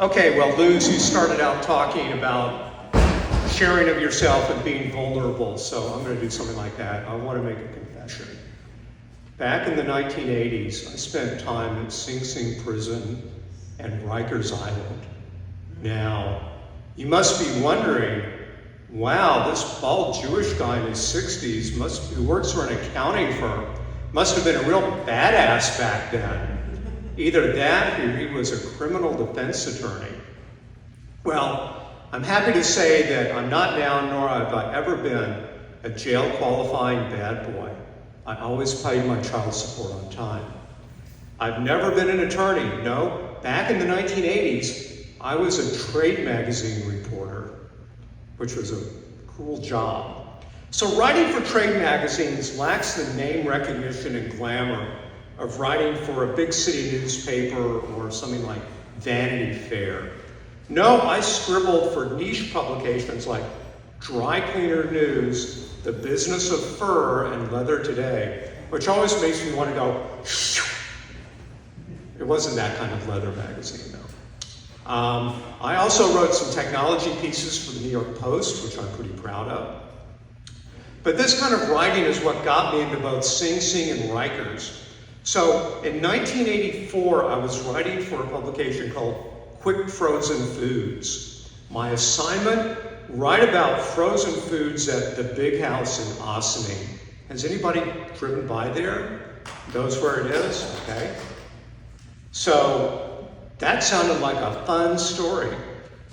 Okay, well, Luz, you started out talking about sharing of yourself and being vulnerable, so I'm going to do something like that. I want to make a confession. Back in the 1980s, I spent time at Sing Sing Prison and Rikers Island. Now, you must be wondering, wow, this bald Jewish guy in his 60s who works for an accounting firm must have been a real badass back then. Either that or he was a criminal defense attorney. Well, I'm happy to say that I'm not now, nor have I ever been, a jail qualifying bad boy. I always paid my child support on time. I've never been an attorney. No, back in the 1980s, I was a trade magazine reporter, which was a cool job. So writing for trade magazines lacks the name recognition and glamour of writing for a big city newspaper or something like Vanity Fair. No, I scribbled for niche publications like Dry Cleaner News, The Business of Fur, and Leather Today, which always makes me want to go, it wasn't that kind of leather magazine, though. I also wrote some technology pieces for the New York Post, which I'm pretty proud of. But this kind of writing is what got me into both Sing Sing and Rikers. So in 1984, I was writing for a publication called Quick Frozen Foods. My assignment, write about frozen foods at the Big House in Ossining. Has anybody driven by there? Knows where it is? Okay. So that sounded like a fun story.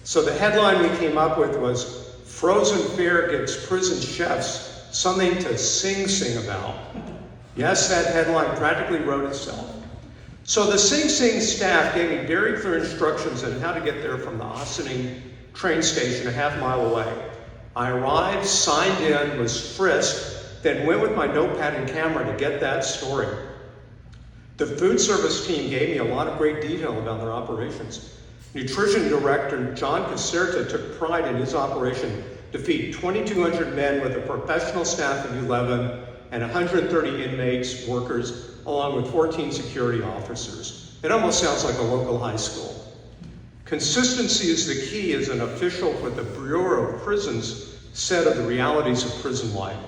So the headline we came up with was, Frozen Fare Gives Prison Chefs Something to Sing About. Yes, that headline practically wrote itself. So the Sing Sing staff gave me very clear instructions on how to get there from the Ossining train station a half mile away. I arrived, signed in, was frisked, then went with my notepad and camera to get that story. The food service team gave me a lot of great detail about their operations. Nutrition director John Caserta took pride in his operation to feed 2,200 men with a professional staff of 11 and 130 inmates, workers, along with 14 security officers. It almost sounds like a local high school. Consistency is the key, as an official with the Bureau of Prisons said of the realities of prison life.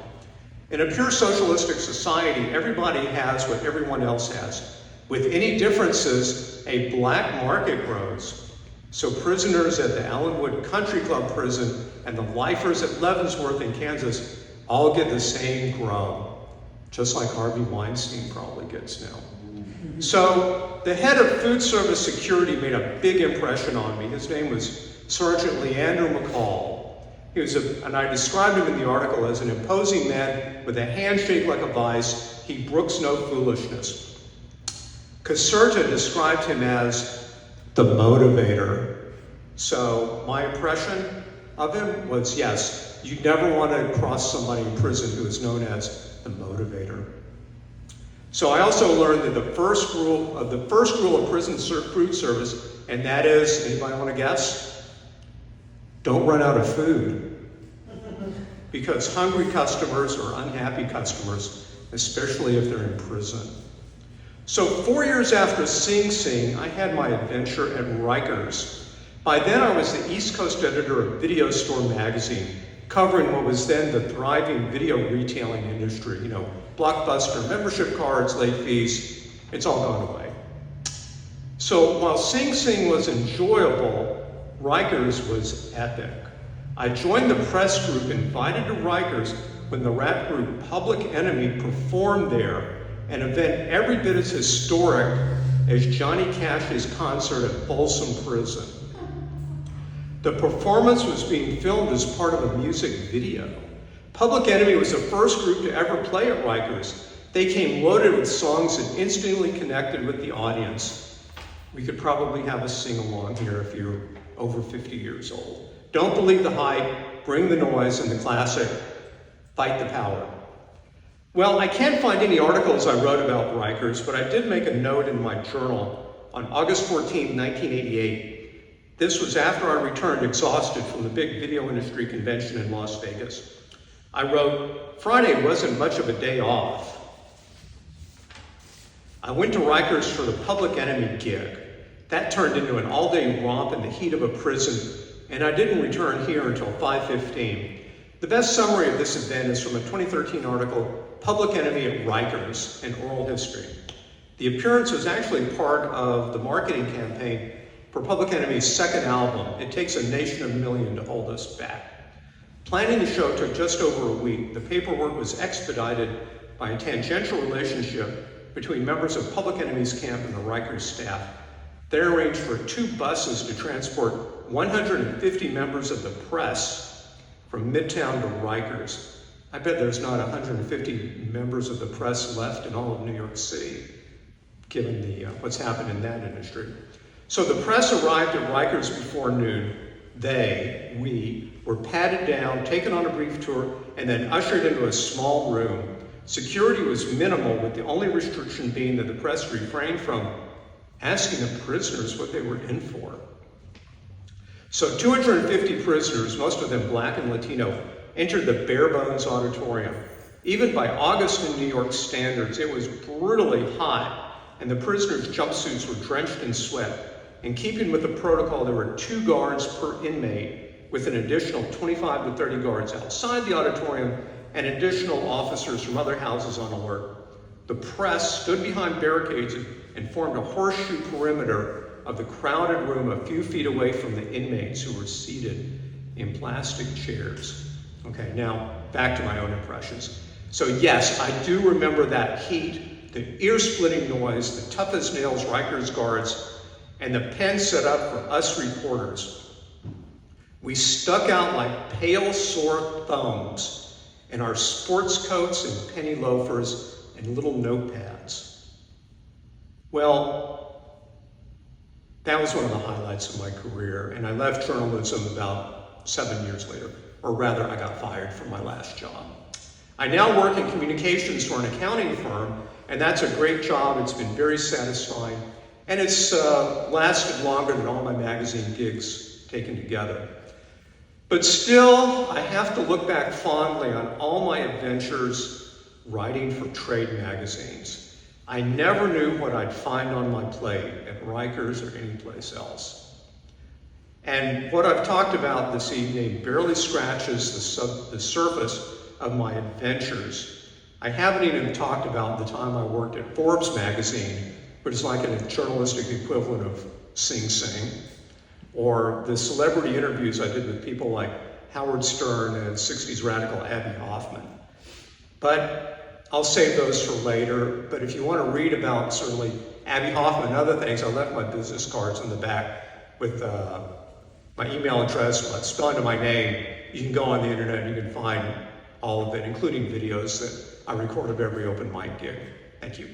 In a pure socialistic society, everybody has what everyone else has. With any differences, a black market grows. So prisoners at the Allenwood Country Club prison and the lifers at Leavenworth in Kansas all get the same grub, just like Harvey Weinstein probably gets now. So the head of food service security made a big impression on me. His name was Sergeant Leander McCall. And I described him in the article as an imposing man with a handshake like a vice. He brooks no foolishness. Caserta described him as the motivator. So my impression of him was, yes, you never want to cross somebody in prison who is known as the motivator. So I also learned that the first rule of prison food service, and that is, anybody want to guess? Don't run out of food. Because hungry customers are unhappy customers, especially if they're in prison. So 4 years after Sing Sing, I had my adventure at Rikers. By then I was the East Coast editor of Video Store magazine, covering what was then the thriving video retailing industry. You know, Blockbuster, membership cards, late fees, it's all gone away. So while Sing Sing was enjoyable, Rikers was epic. I joined the press group invited to Rikers when the rap group Public Enemy performed there, an event every bit as historic as Johnny Cash's concert at Folsom Prison. The performance was being filmed as part of a music video. Public Enemy was the first group to ever play at Rikers. They came loaded with songs that instantly connected with the audience. We could probably have a sing-along here if you're over 50 years old. Don't believe the hype, bring the noise, and the classic, fight the power. Well, I can't find any articles I wrote about Rikers, but I did make a note in my journal on August 14, 1988. This was after I returned exhausted from the big video industry convention in Las Vegas. I wrote, Friday wasn't much of a day off. I went to Rikers for the Public Enemy gig. that turned into an all-day romp in the heat of a prison, and I didn't return here until 5:15. The best summary of this event is from a 2013 article, Public Enemy at Rikers, an Oral History. The appearance was actually part of the marketing campaign for Public Enemy's second album, It Takes a Nation of a Million to Hold Us Back. Planning the show took just over a week. The paperwork was expedited by a tangential relationship between members of Public Enemy's camp and the Rikers staff. They arranged for 2 buses to transport 150 members of the press from Midtown to Rikers. I bet there's not 150 members of the press left in all of New York City, given what's happened in that industry. So the press arrived at Rikers before noon. We were patted down, taken on a brief tour, and then ushered into a small room. Security was minimal, with the only restriction being that the press refrained from asking the prisoners what they were in for. So 250 prisoners, most of them Black and Latino, entered the bare-bones auditorium. Even by August in New York standards, it was brutally hot, and the prisoners' jumpsuits were drenched in sweat. In keeping with the protocol, there were 2 guards per inmate, with an additional 25 to 30 guards outside the auditorium and additional officers from other houses on alert. The press stood behind barricades and formed a horseshoe perimeter of the crowded room a few feet away from the inmates who were seated in plastic chairs. Okay, now back to my own impressions. So yes, I do remember that heat, the ear-splitting noise, the tough-as-nails Rikers guards, and the pen set up for us reporters. We stuck out like pale, sore thumbs in our sports coats and penny loafers and little notepads. Well, that was one of the highlights of my career, and I left journalism about 7 years later, or rather, I got fired from my last job. I now work in communications for an accounting firm, and that's a great job. It's been very satisfying. And it's lasted longer than all my magazine gigs taken together. But still, I have to look back fondly on all my adventures writing for trade magazines. I never knew what I'd find on my plate at Rikers or anyplace else. And what I've talked about this evening barely scratches the surface of my adventures. I haven't even talked about the time I worked at Forbes magazine, which is like a journalistic equivalent of Sing Sing, or the celebrity interviews I did with people like Howard Stern and 60s radical Abby Hoffman. But I'll save those for later. But if you want to read about certainly Abby Hoffman and other things, I left my business cards in the back with my email address, spelling of my name. You can go on the internet and you can find all of it, including videos that I record of every open mic gig. Thank you.